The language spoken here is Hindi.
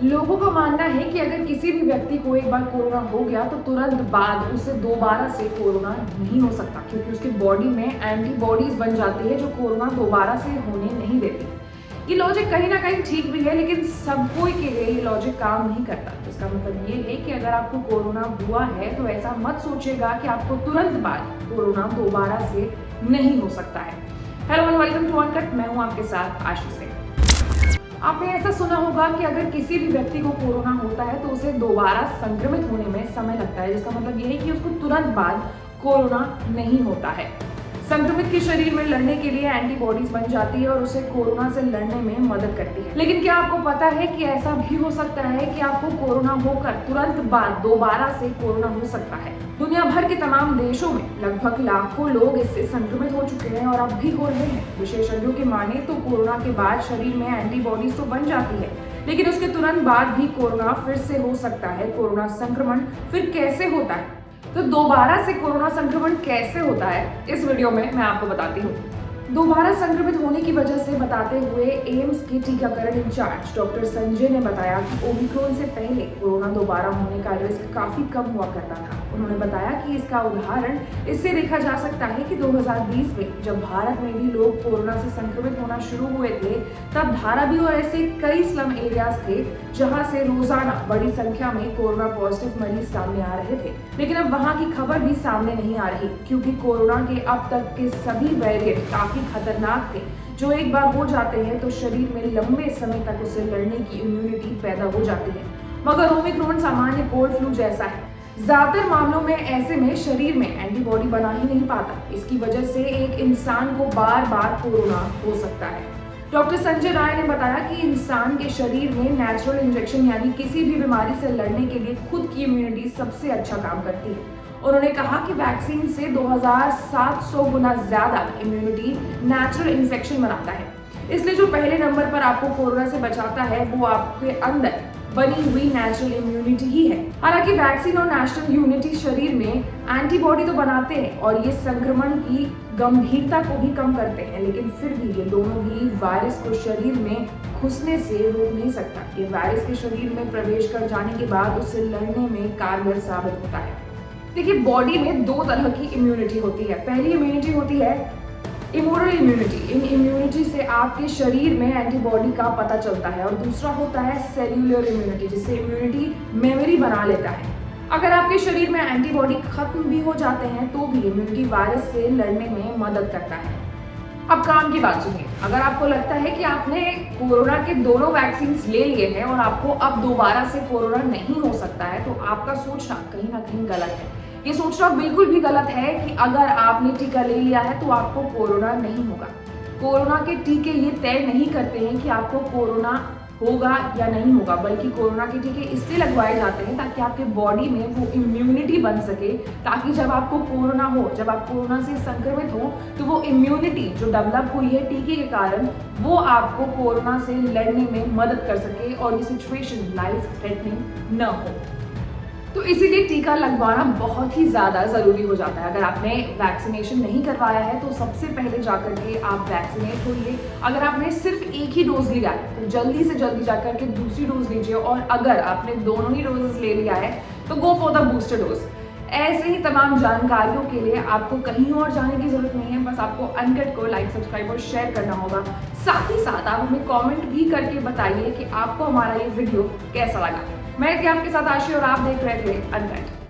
लोगों का मानना है कि अगर किसी भी व्यक्ति को एक बार कोरोना हो गया तो तुरंत बाद उसे दोबारा से कोरोना नहीं हो सकता, क्योंकि उसके बॉडी में एंटीबॉडीज बन जाती है जो कोरोना दोबारा से होने नहीं देती। ये लॉजिक कहीं ना कहीं ठीक भी है, लेकिन सबको के लिए ये लॉजिक काम नहीं करता। इसका मतलब ये है कि अगर आपको कोरोना हुआ है तो ऐसा मत सोचिएगा कि आपको तुरंत बाद कोरोना दोबारा से नहीं हो सकता है। Hello and welcome to Uncut, मैं हूं आपके साथ आशीष सिंह। आपने ऐसा सुना होगा कि अगर किसी भी व्यक्ति को कोरोना होता है तो उसे दोबारा संक्रमित होने में समय लगता है, जिसका मतलब ये है कि उसको तुरंत बाद कोरोना नहीं होता है। संक्रमित के शरीर में लड़ने के लिए एंटीबॉडीज बन जाती है और उसे कोरोना से लड़ने में मदद करती है। लेकिन क्या आपको पता है कि ऐसा भी हो सकता है कि आपको कोरोना होकर तुरंत बाद दोबारा से कोरोना हो सकता है। दुनिया भर के तमाम देशों में लगभग लाखों लोग इससे संक्रमित हो चुके हैं और अब भी हो रहे हैं। विशेषज्ञों की माने तो कोरोना के बाद शरीर में एंटीबॉडीज तो बन जाती है, लेकिन उसके तुरंत बाद भी कोरोना फिर से हो सकता है। कोरोना संक्रमण फिर कैसे होता है, तो दोबारा से कोरोना संक्रमण कैसे होता है, इस वीडियो में मैं आपको बताती हूँ। दोबारा संक्रमित होने की वजह से बताते हुए एम्स के टीकाकरण इंचार्ज डॉक्टर संजय ने बताया कि ओमिक्रॉन से पहले कोरोना दोबारा होने का रिस्क काफी कम हुआ करता था। उन्होंने बताया कि इसका उदाहरण इससे देखा जा सकता है कि 2020 में जब भारत में भी लोग कोरोना से संक्रमित होना शुरू हुए थे, तब धारावी और ऐसे कई स्लम एरियाज थे जहां से रोजाना बड़ी संख्या में कोरोना पॉजिटिव मरीज सामने आ रहे थे। लेकिन अब वहां की खबर भी सामने नहीं आ रही, क्योंकि कोरोना के अब तक के सभी वेरिएंट काफी खतरनाक थे, जो एक बार हो जाते हैं तो शरीर में लंबे समय तक उसे लड़ने की इम्यूनिटी पैदा हो जाती है। मगर ओमिक्रॉन सामान्य कोल्ड फ्लू जैसा है। ज्यादातर मामलों में ऐसे में शरीर में एंटीबॉडी बना ही नहीं पाता। इसकी वजह से एक इंसान को बार बार कोरोना हो सकता है। डॉक्टर संजय राय ने बताया कि इंसान के शरीर में नेचुरल इंजेक्शन यानी किसी भी बीमारी से लड़ने के लिए खुद की इम्यूनिटी सबसे अच्छा काम करती है। उन्होंने कहा कि वैक्सीन से 2700 गुना ज्यादा इम्यूनिटी नेचुरल इन्फेक्शन बनाता है। इसलिए जो पहले नंबर पर आपको कोरोना से बचाता है वो आपके अंदर बनी हुई नेचुरल इम्यूनिटी ही है। हालांकि वैक्सीन और नेचुरल इम्यूनिटी शरीर में एंटीबॉडी तो बनाते हैं और ये संक्रमण की गंभीरता को भी कम करते हैं, लेकिन फिर भी ये दोनों भी वायरस को शरीर में घुसने से रोक नहीं सकता। ये वायरस के शरीर में प्रवेश कर जाने के बाद उससे लड़ने में कारगर साबित होता है। देखिए, बॉडी में दो तरह की इम्यूनिटी होती है। पहली इम्यूनिटी होती है इम्यूनल इम्यूनिटी। इन इम्यूनिटी से आपके शरीर में एंटीबॉडी का पता चलता है। और दूसरा होता है सेल्यूलर इम्यूनिटी, जिससे इम्यूनिटी मेमोरी बना लेता है। अगर आपके शरीर में एंटीबॉडी खत्म भी हो जाते हैं तो भी इम्यूनिटी वायरस से लड़ने में मदद करता है। अब काम की बात सुनिए, अगर आपको लगता है कि आपने कोरोना के दोनों वैक्सीन ले लिए हैं और आपको अब दोबारा से कोरोना नहीं हो सकता है, तो आपका सोचना कहीं ना कहीं गलत है। ये सोचना बिल्कुल भी गलत है कि अगर आपने टीका ले लिया है तो आपको कोरोना नहीं होगा। कोरोना के टीके ये तय नहीं करते हैं कि आपको कोरोना होगा या नहीं होगा, बल्कि कोरोना के टीके इसलिए लगवाए जाते हैं ताकि आपके बॉडी में वो इम्यूनिटी बन सके, ताकि जब आपको कोरोना हो, जब आप कोरोना से संक्रमित हो, तो वो इम्यूनिटी जो डेवलप हुई है टीके के कारण, वो आपको कोरोना से लड़ने में मदद कर सके और ये सिचुएशन लाइफ थ्रेटनिंग न हो। तो इसीलिए टीका लगवाना बहुत ही ज़्यादा ज़रूरी हो जाता है। अगर आपने वैक्सीनेशन नहीं करवाया है तो सबसे पहले जाकर के आप वैक्सीनेट होइए। अगर आपने सिर्फ एक ही डोज लिया है तो जल्दी से जल्दी जाकर के दूसरी डोज लीजिए, और अगर आपने दोनों ही डोजेस ले लिया है तो go for the booster dose. ऐसे ही तमाम जानकारियों के लिए आपको कहीं और जाने की जरूरत नहीं है, बस आपको अनकट को लाइक, सब्सक्राइब और शेयर करना होगा। साथ ही साथ आप हमें कमेंट भी करके बताइए कि आपको हमारा ये वीडियो कैसा लगा। मैं थी आपके साथ आशी और आप देख रहे थे अनकट।